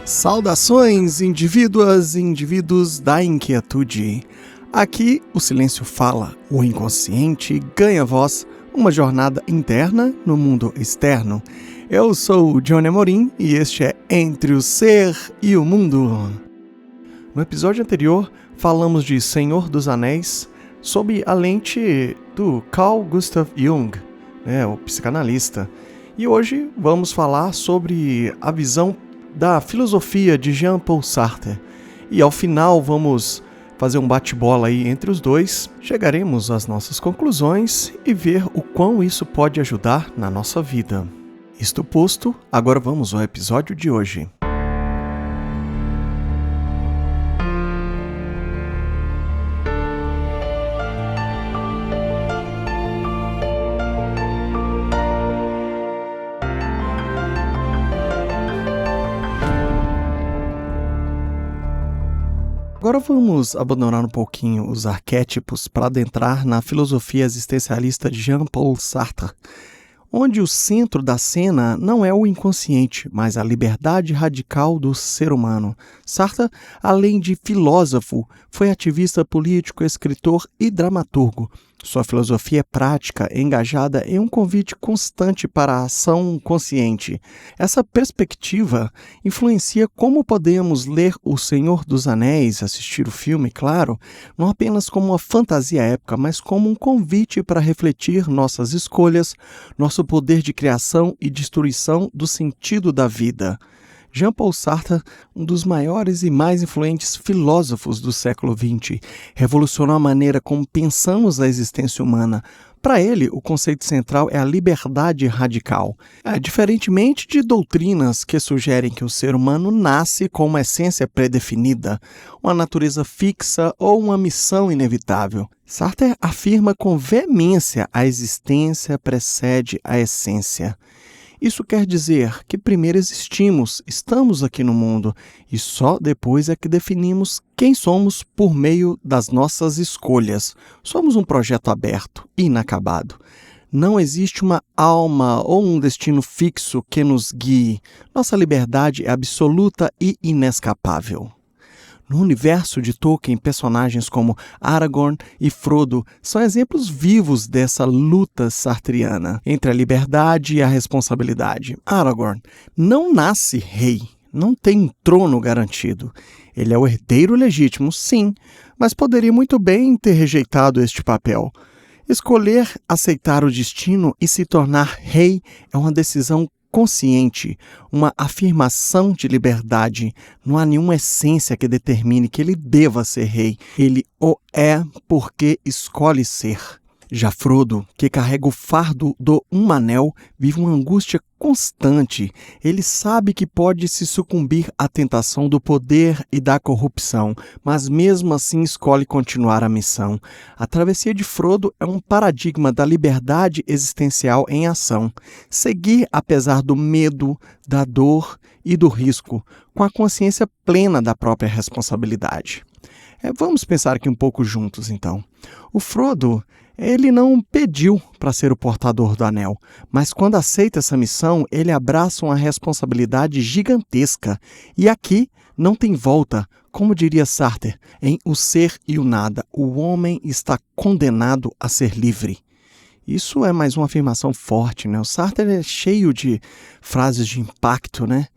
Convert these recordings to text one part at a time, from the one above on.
Saudações, indivíduas e indivíduos da inquietude. Aqui o silêncio fala, o inconsciente ganha voz, uma jornada interna no mundo externo. Eu sou o Johnny Amorim e este é Entre o Ser e o Mundo. No episódio anterior falamos de Senhor dos Anéis sob a lente do Carl Gustav Jung, o psicanalista. E hoje vamos falar sobre a visão da filosofia de Jean-Paul Sartre. E ao final vamos fazer um bate-bola aí entre os dois, chegaremos às nossas conclusões e ver o quão isso pode ajudar na nossa vida. Isto posto, agora vamos ao episódio de hoje. Agora vamos abandonar um pouquinho os arquétipos para adentrar na filosofia existencialista de Jean-Paul Sartre, onde o centro da cena não é o inconsciente, mas a liberdade radical do ser humano. Sartre, além de filósofo, foi ativista político, escritor e dramaturgo. Sua filosofia é prática, engajada em um convite constante para a ação consciente. Essa perspectiva influencia como podemos ler O Senhor dos Anéis, assistir o filme, claro, não apenas como uma fantasia épica, mas como um convite para refletir nossas escolhas, nosso poder de criação e destruição do sentido da vida. Jean-Paul Sartre, um dos maiores e mais influentes filósofos do século XX, revolucionou a maneira como pensamos a existência humana. Para ele, o conceito central é a liberdade radical. Diferentemente de doutrinas que sugerem que o ser humano nasce com uma essência pré-definida, uma natureza fixa ou uma missão inevitável. Sartre afirma com veemência a existência precede a essência. Isso quer dizer que primeiro existimos, estamos aqui no mundo, e só depois é que definimos quem somos por meio das nossas escolhas. Somos um projeto aberto, inacabado. Não existe uma alma ou um destino fixo que nos guie. Nossa liberdade é absoluta e inescapável. No universo de Tolkien, personagens como Aragorn e Frodo são exemplos vivos dessa luta sartriana entre a liberdade e a responsabilidade. Aragorn não nasce rei, não tem um trono garantido. Ele é o herdeiro legítimo, sim, mas poderia muito bem ter rejeitado este papel. Escolher aceitar o destino e se tornar rei é uma decisão consciente, uma afirmação de liberdade. Não há nenhuma essência que determine que ele deva ser rei. Ele o é porque escolhe ser. Já Frodo, que carrega o fardo do Um Anel, vive uma angústia constante. Ele sabe que pode se sucumbir à tentação do poder e da corrupção, mas mesmo assim escolhe continuar a missão. A travessia de Frodo é um paradigma da liberdade existencial em ação. Seguir apesar do medo, da dor e do risco, com a consciência plena da própria responsabilidade. Vamos pensar aqui um pouco juntos, então. O Frodo, ele não pediu para ser o portador do anel, mas quando aceita essa missão, ele abraça uma responsabilidade gigantesca. E aqui não tem volta, como diria Sartre, em O Ser e o Nada. O homem está condenado a ser livre. Isso é mais uma afirmação forte, né? O Sartre é cheio de frases de impacto, né?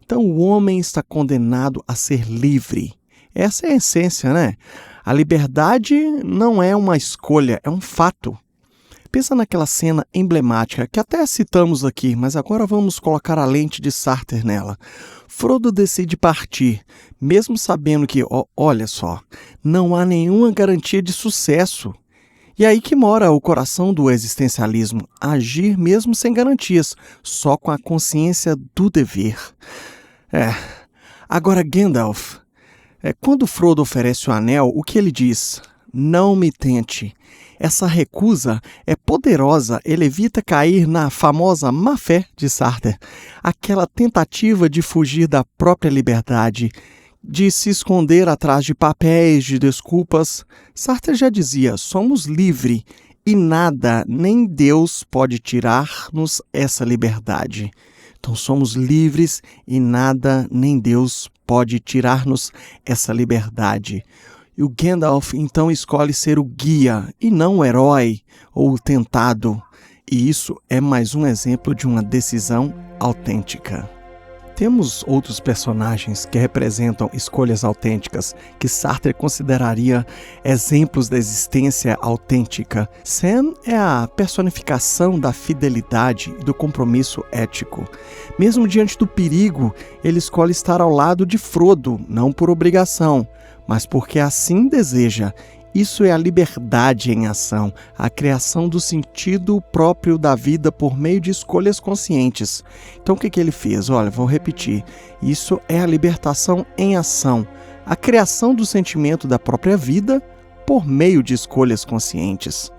Então, o homem está condenado a ser livre. Essa é a essência, né? A liberdade não é uma escolha, é um fato. Pensa naquela cena emblemática, que até citamos aqui, mas agora vamos colocar a lente de Sartre nela. Frodo decide partir, mesmo sabendo que, olha só, não há nenhuma garantia de sucesso. E aí que mora o coração do existencialismo, agir mesmo sem garantias, só com a consciência do dever. Agora Gandalf, quando Frodo oferece o anel, o que ele diz? Não me tente. Essa recusa é poderosa, ele evita cair na famosa má-fé de Sartre, aquela tentativa de fugir da própria liberdade, de se esconder atrás de papéis, de desculpas. Sartre já dizia, somos livres e nada, nem Deus pode tirar-nos essa liberdade. Então somos livres e nada nem Deus pode tirar-nos essa liberdade. E o Gandalf então escolhe ser o guia e não o herói ou o tentado. E isso é mais um exemplo de uma decisão autêntica. Temos outros personagens que representam escolhas autênticas, que Sartre consideraria exemplos da existência autêntica. Sam é a personificação da fidelidade e do compromisso ético. Mesmo diante do perigo, ele escolhe estar ao lado de Frodo, não por obrigação, mas porque assim deseja. Isso é a liberdade em ação, a criação do sentido próprio da vida por meio de escolhas conscientes. Então o que ele fez? Olha, vou repetir. Isso é a libertação em ação, a criação do sentimento da própria vida por meio de escolhas conscientes.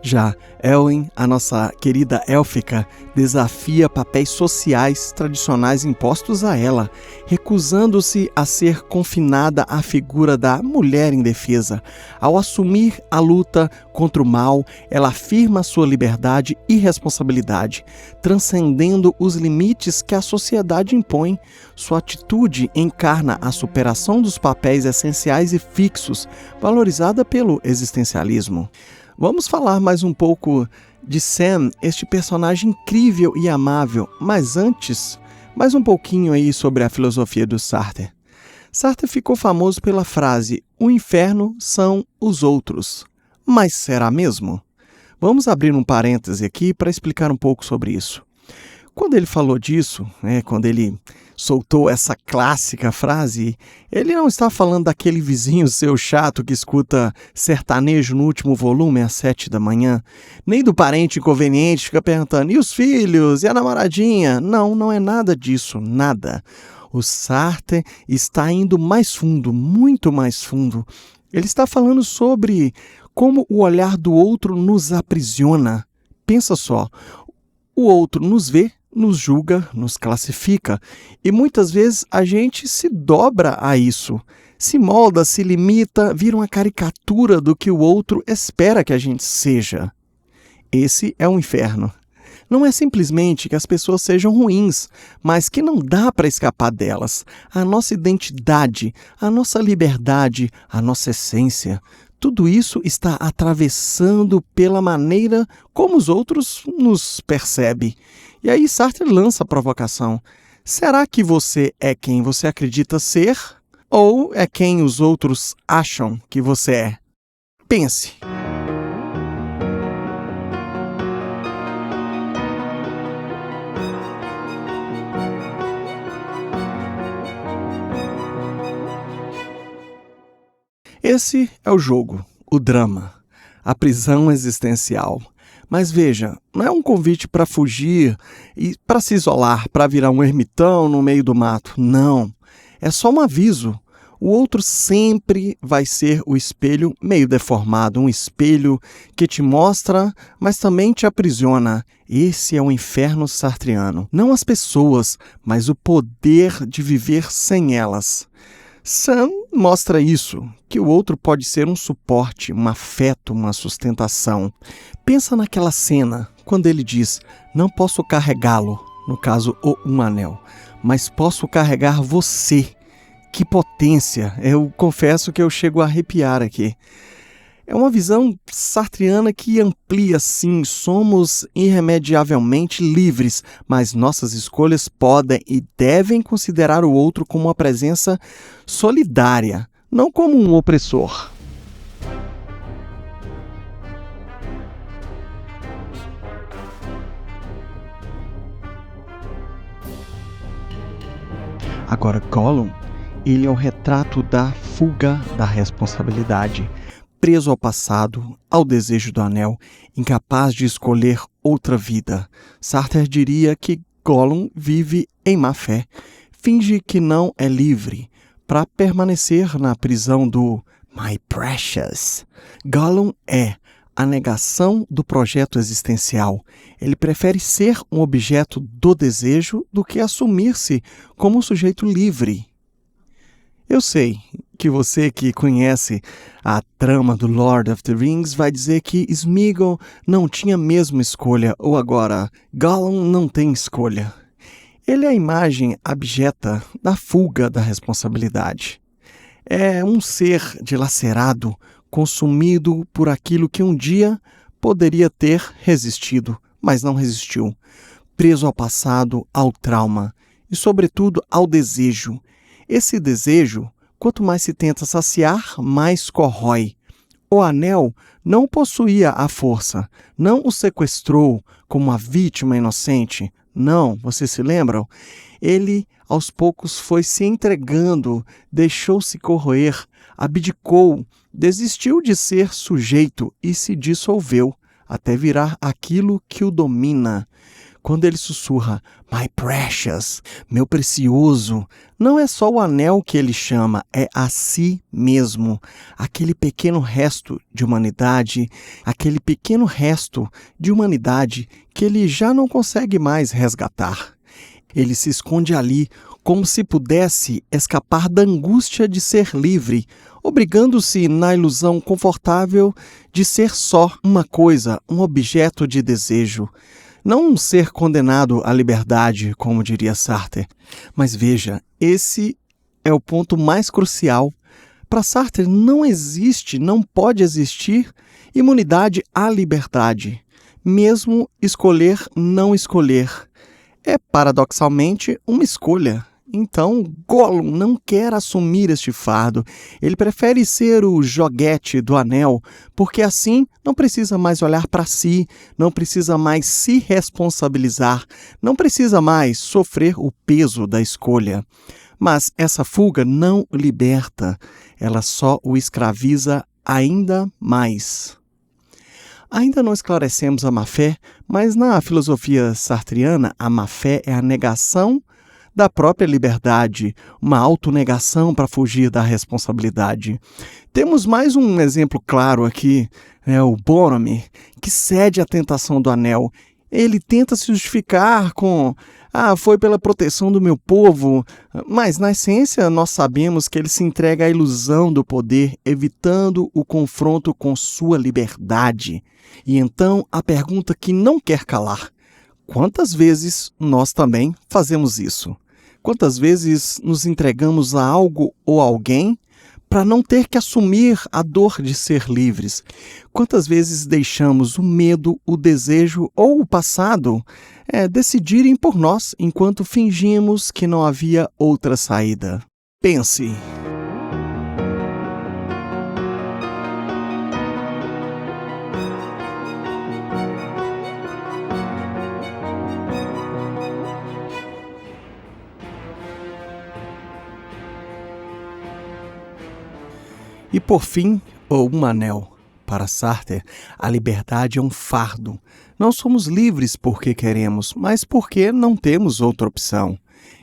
Já Elwyn, a nossa querida élfica, desafia papéis sociais tradicionais impostos a ela, recusando-se a ser confinada à figura da mulher indefesa. Ao assumir a luta contra o mal, ela afirma sua liberdade e responsabilidade, transcendendo os limites que a sociedade impõe. Sua atitude encarna a superação dos papéis essenciais e fixos, valorizada pelo existencialismo. Vamos falar mais um pouco de Sam, este personagem incrível e amável, mas antes, mais um pouquinho aí sobre a filosofia do Sartre. Sartre ficou famoso pela frase: "O inferno são os outros". Mas será mesmo? Vamos abrir um parêntese aqui para explicar um pouco sobre isso. Quando ele falou disso, quando ele soltou essa clássica frase, ele não está falando daquele vizinho seu chato que escuta sertanejo no último volume às 7 da manhã, nem do parente inconveniente que fica perguntando: e os filhos? E a namoradinha? Não, não é nada disso, nada. O Sartre está indo mais fundo, muito mais fundo. Ele está falando sobre como o olhar do outro nos aprisiona. Pensa só, o outro nos vê, nos julga, nos classifica, e muitas vezes a gente se dobra a isso, se molda, se limita, vira uma caricatura do que o outro espera que a gente seja. Esse é o inferno. Não é simplesmente que as pessoas sejam ruins, mas que não dá para escapar delas. A nossa identidade, a nossa liberdade, a nossa essência, tudo isso está atravessando pela maneira como os outros nos percebem. E aí Sartre lança a provocação: será que você é quem você acredita ser? Ou é quem os outros acham que você é? Pense. Esse é o jogo, o drama, a prisão existencial. Mas veja, não é um convite para fugir e para se isolar, para virar um ermitão no meio do mato. Não, é só um aviso. O outro sempre vai ser o espelho meio deformado, um espelho que te mostra, mas também te aprisiona. Esse é o inferno sartriano. Não as pessoas, mas o poder de viver sem elas. Sam mostra isso, que o outro pode ser um suporte, um afeto, uma sustentação. Pensa naquela cena, quando ele diz: não posso carregá-lo, no caso, um anel, mas posso carregar você. Que potência! Eu confesso que eu chego a arrepiar aqui. É uma visão sartriana que amplia, sim, somos irremediavelmente livres, mas nossas escolhas podem e devem considerar o outro como uma presença solidária, não como um opressor. Agora, Gollum, ele é o retrato da fuga da responsabilidade, preso ao passado, ao desejo do anel, incapaz de escolher outra vida. Sartre diria que Gollum vive em má fé, finge que não é livre, para permanecer na prisão do My Precious. Gollum é a negação do projeto existencial. Ele prefere ser um objeto do desejo do que assumir-se como um sujeito livre. Eu sei que você que conhece a trama do Lord of the Rings vai dizer que Sméagol não tinha mesmo escolha, ou agora, Gollum não tem escolha. Ele é a imagem abjeta da fuga da responsabilidade. É um ser dilacerado, consumido por aquilo que um dia poderia ter resistido, mas não resistiu. Preso ao passado, ao trauma e, sobretudo, ao desejo. Esse desejo, quanto mais se tenta saciar, mais corrói. O anel não possuía a força, não o sequestrou como uma vítima inocente. Não, vocês se lembram? Ele, aos poucos, foi se entregando, deixou-se corroer, abdicou, desistiu de ser sujeito e se dissolveu, até virar aquilo que o domina. Quando ele sussurra, "My precious", meu precioso, não é só o anel que ele chama, é a si mesmo. Aquele pequeno resto de humanidade, que ele já não consegue mais resgatar. Ele se esconde ali, como se pudesse escapar da angústia de ser livre, obrigando-se na ilusão confortável de ser só uma coisa, um objeto de desejo. Não um ser condenado à liberdade, como diria Sartre. Mas veja, esse é o ponto mais crucial. Para Sartre não existe, não pode existir imunidade à liberdade. Mesmo escolher não escolher. É paradoxalmente uma escolha. Então, Gollum não quer assumir este fardo. Ele prefere ser o joguete do anel, porque assim não precisa mais olhar para si, não precisa mais se responsabilizar, não precisa mais sofrer o peso da escolha. Mas essa fuga não o liberta, ela só o escraviza ainda mais. Ainda não esclarecemos a má-fé, mas na filosofia sartriana, a má-fé é a negação da própria liberdade, uma autonegação para fugir da responsabilidade. Temos mais um exemplo claro aqui, o Boromir, que cede à tentação do anel. Ele tenta se justificar com foi pela proteção do meu povo, mas na essência nós sabemos que ele se entrega à ilusão do poder, evitando o confronto com sua liberdade. E então a pergunta que não quer calar: quantas vezes nós também fazemos isso? Quantas vezes nos entregamos a algo ou alguém para não ter que assumir a dor de ser livres? Quantas vezes deixamos o medo, o desejo ou o passado decidirem por nós, enquanto fingimos que não havia outra saída? Pense. E por fim, um anel. Para Sartre, a liberdade é um fardo. Não somos livres porque queremos, mas porque não temos outra opção.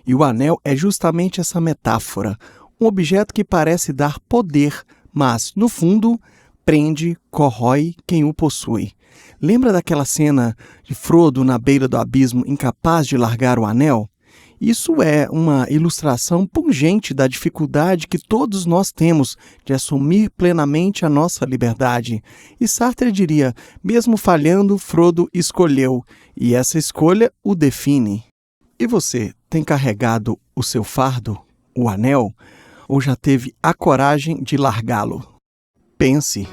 E o anel é justamente essa metáfora, um objeto que parece dar poder, mas, no fundo, prende, corrói quem o possui. Lembra daquela cena de Frodo na beira do abismo, incapaz de largar o anel? Isso é uma ilustração pungente da dificuldade que todos nós temos de assumir plenamente a nossa liberdade. E Sartre diria, mesmo falhando, Frodo escolheu, e essa escolha o define. E você, tem carregado o seu fardo, o anel, ou já teve a coragem de largá-lo? Pense.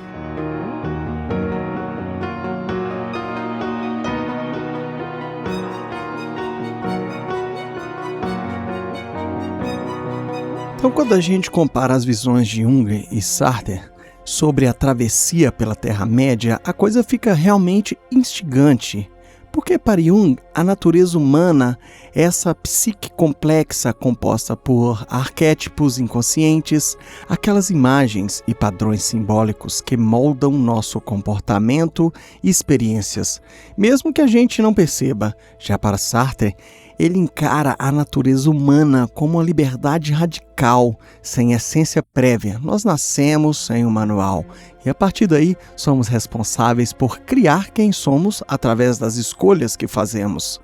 Então, quando a gente compara as visões de Jung e Sartre sobre a travessia pela Terra-média, a coisa fica realmente instigante. Porque para Jung, a natureza humana é essa psique complexa composta por arquétipos inconscientes, aquelas imagens e padrões simbólicos que moldam nosso comportamento e experiências, mesmo que a gente não perceba. Já para Sartre, ele encara a natureza humana como uma liberdade radical, sem essência prévia. Nós nascemos sem um manual e, a partir daí, somos responsáveis por criar quem somos através das escolhas que fazemos.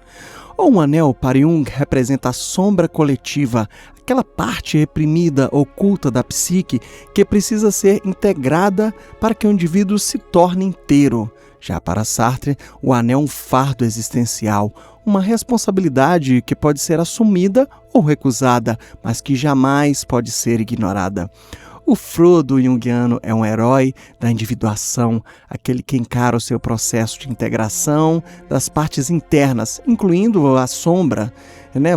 Ou um anel, para Jung, representa a sombra coletiva, aquela parte reprimida, oculta da psique que precisa ser integrada para que o indivíduo se torne inteiro. Já para Sartre, o anel é um fardo existencial, uma responsabilidade que pode ser assumida ou recusada, mas que jamais pode ser ignorada. O Frodo junguiano é um herói da individuação, aquele que encara o seu processo de integração das partes internas, incluindo a sombra.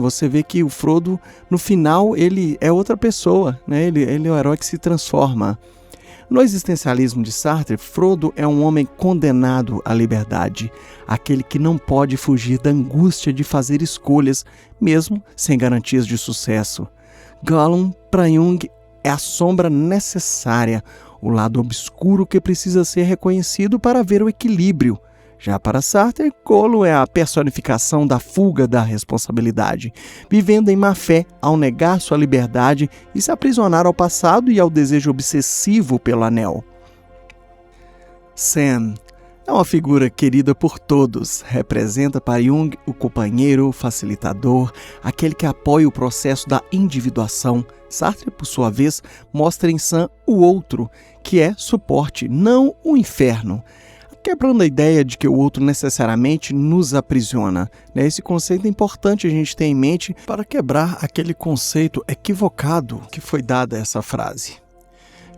Você vê que o Frodo, no final, ele é outra pessoa, ele é o herói que se transforma. No existencialismo de Sartre, Frodo é um homem condenado à liberdade, aquele que não pode fugir da angústia de fazer escolhas, mesmo sem garantias de sucesso. Gollum, para Jung, é a sombra necessária, o lado obscuro que precisa ser reconhecido para ver o equilíbrio. Já para Sartre, Gollum é a personificação da fuga da responsabilidade, vivendo em má fé ao negar sua liberdade e se aprisionar ao passado e ao desejo obsessivo pelo anel. Sam é uma figura querida por todos, representa para Jung o companheiro, o facilitador, aquele que apoia o processo da individuação. Sartre, por sua vez, mostra em Sam o outro, que é suporte, não o inferno, quebrando a ideia de que o outro necessariamente nos aprisiona. Esse conceito é importante a gente ter em mente para quebrar aquele conceito equivocado que foi dado a essa frase.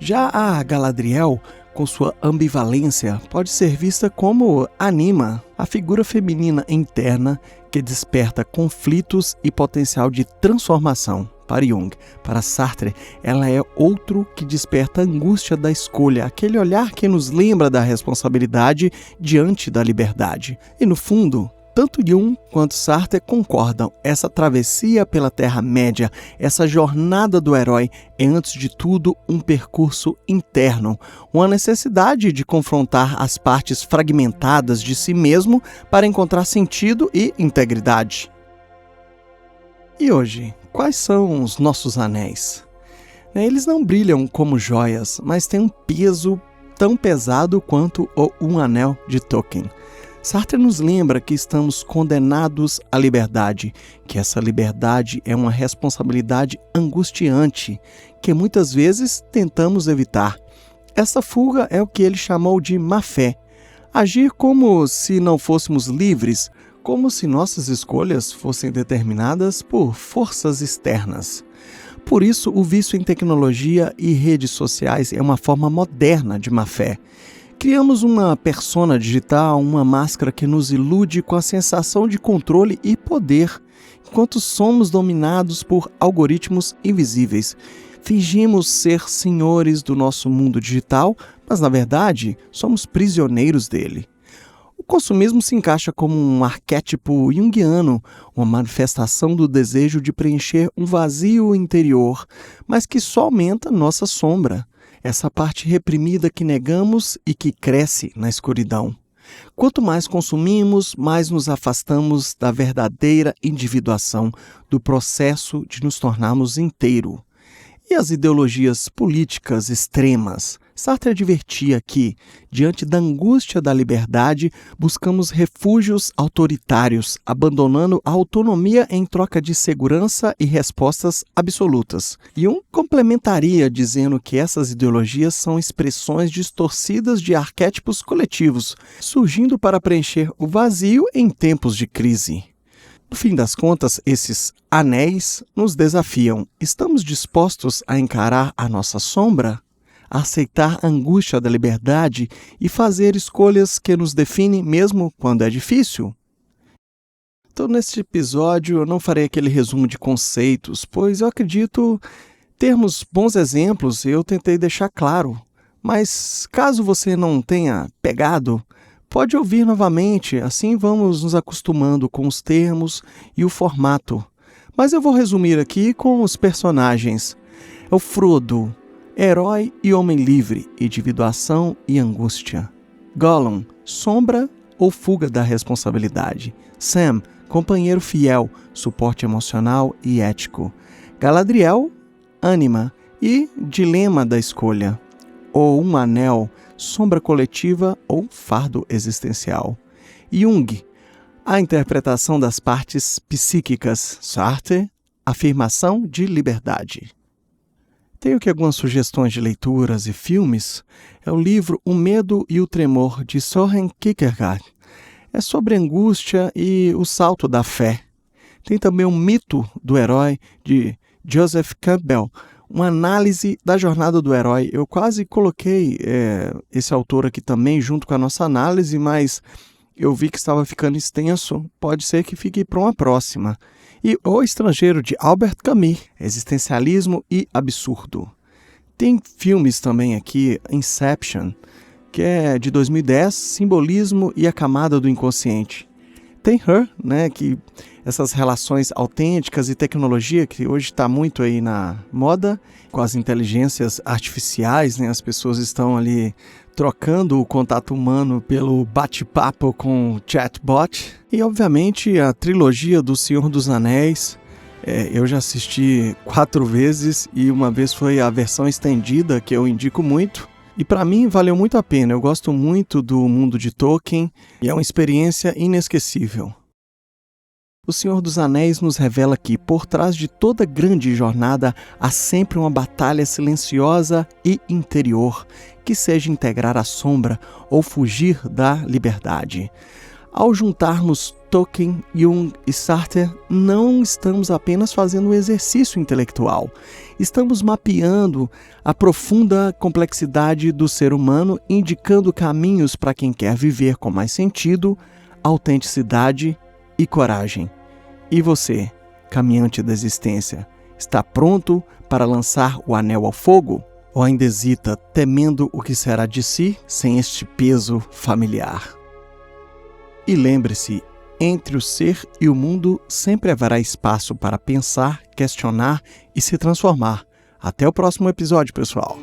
Já a Galadriel, com sua ambivalência, pode ser vista como Anima, a figura feminina interna que desperta conflitos e potencial de transformação. Para Jung, para Sartre, ela é outro que desperta a angústia da escolha, aquele olhar que nos lembra da responsabilidade diante da liberdade. E no fundo, tanto Jung quanto Sartre concordam, essa travessia pela Terra-média, essa jornada do herói é antes de tudo um percurso interno, uma necessidade de confrontar as partes fragmentadas de si mesmo para encontrar sentido e integridade. E hoje, quais são os nossos anéis? Eles não brilham como joias, mas têm um peso tão pesado quanto um anel de Tolkien. Sartre nos lembra que estamos condenados à liberdade, que essa liberdade é uma responsabilidade angustiante, que muitas vezes tentamos evitar. Essa fuga é o que ele chamou de má-fé. Agir como se não fôssemos livres, como se nossas escolhas fossem determinadas por forças externas. Por isso, o vício em tecnologia e redes sociais é uma forma moderna de má-fé. Criamos uma persona digital, uma máscara que nos ilude com a sensação de controle e poder, enquanto somos dominados por algoritmos invisíveis. Fingimos ser senhores do nosso mundo digital, mas na verdade somos prisioneiros dele. O consumismo se encaixa como um arquétipo junguiano, uma manifestação do desejo de preencher um vazio interior, mas que só aumenta nossa sombra, essa parte reprimida que negamos e que cresce na escuridão. Quanto mais consumimos, mais nos afastamos da verdadeira individuação, do processo de nos tornarmos inteiro. E as ideologias políticas extremas? Sartre advertia que, diante da angústia da liberdade, buscamos refúgios autoritários, abandonando a autonomia em troca de segurança e respostas absolutas. Jung complementaria dizendo que essas ideologias são expressões distorcidas de arquétipos coletivos, surgindo para preencher o vazio em tempos de crise. No fim das contas, esses anéis nos desafiam. Estamos dispostos a encarar a nossa sombra? A aceitar a angústia da liberdade e fazer escolhas que nos definem mesmo quando é difícil? Então, neste episódio, eu não farei aquele resumo de conceitos, pois eu acredito termos bons exemplos e eu tentei deixar claro. Mas, caso você não tenha pegado, pode ouvir novamente, assim vamos nos acostumando com os termos e o formato. Mas eu vou resumir aqui com os personagens. É o Frodo, herói e homem livre, individuação e angústia. Gollum, sombra ou fuga da responsabilidade. Sam, companheiro fiel, suporte emocional e ético. Galadriel, ânima e dilema da escolha. Ou um anel, sombra coletiva ou fardo existencial. Jung, A interpretação das partes psíquicas, Sartre, afirmação de liberdade. Tenho aqui algumas sugestões de leituras e filmes. É o livro O Medo e o Tremor, de Søren Kierkegaard. É sobre angústia e o salto da fé. Tem também o Mito do Herói, de Joseph Campbell, uma análise da jornada do herói. Eu quase coloquei esse autor aqui também junto com a nossa análise, mas eu vi que estava ficando extenso, pode ser que fique para uma próxima. E O Estrangeiro, de Albert Camus, existencialismo e absurdo. Tem filmes também aqui, Inception, que é de 2010, simbolismo e a camada do inconsciente. Tem Her, né, que essas relações autênticas e tecnologia, que hoje está muito aí na moda, com as inteligências artificiais, né, as pessoas estão ali trocando o contato humano pelo bate-papo com o chatbot. E, obviamente, a trilogia do Senhor dos Anéis. Eu já assisti 4 vezes e uma vez foi a versão estendida, que eu indico muito. E para mim valeu muito a pena. Eu gosto muito do mundo de Tolkien e é uma experiência inesquecível. O Senhor dos Anéis nos revela que, por trás de toda grande jornada, há sempre uma batalha silenciosa e interior, que seja integrar a sombra ou fugir da liberdade. Ao juntarmos Tolkien, Jung e Sartre, não estamos apenas fazendo um exercício intelectual. Estamos mapeando a profunda complexidade do ser humano, indicando caminhos para quem quer viver com mais sentido, autenticidade e coragem. E você, caminhante da existência, está pronto para lançar o anel ao fogo? Ou ainda hesita, temendo o que será de si sem este peso familiar? E lembre-se, entre o ser e o mundo sempre haverá espaço para pensar, questionar e se transformar. Até o próximo episódio, pessoal!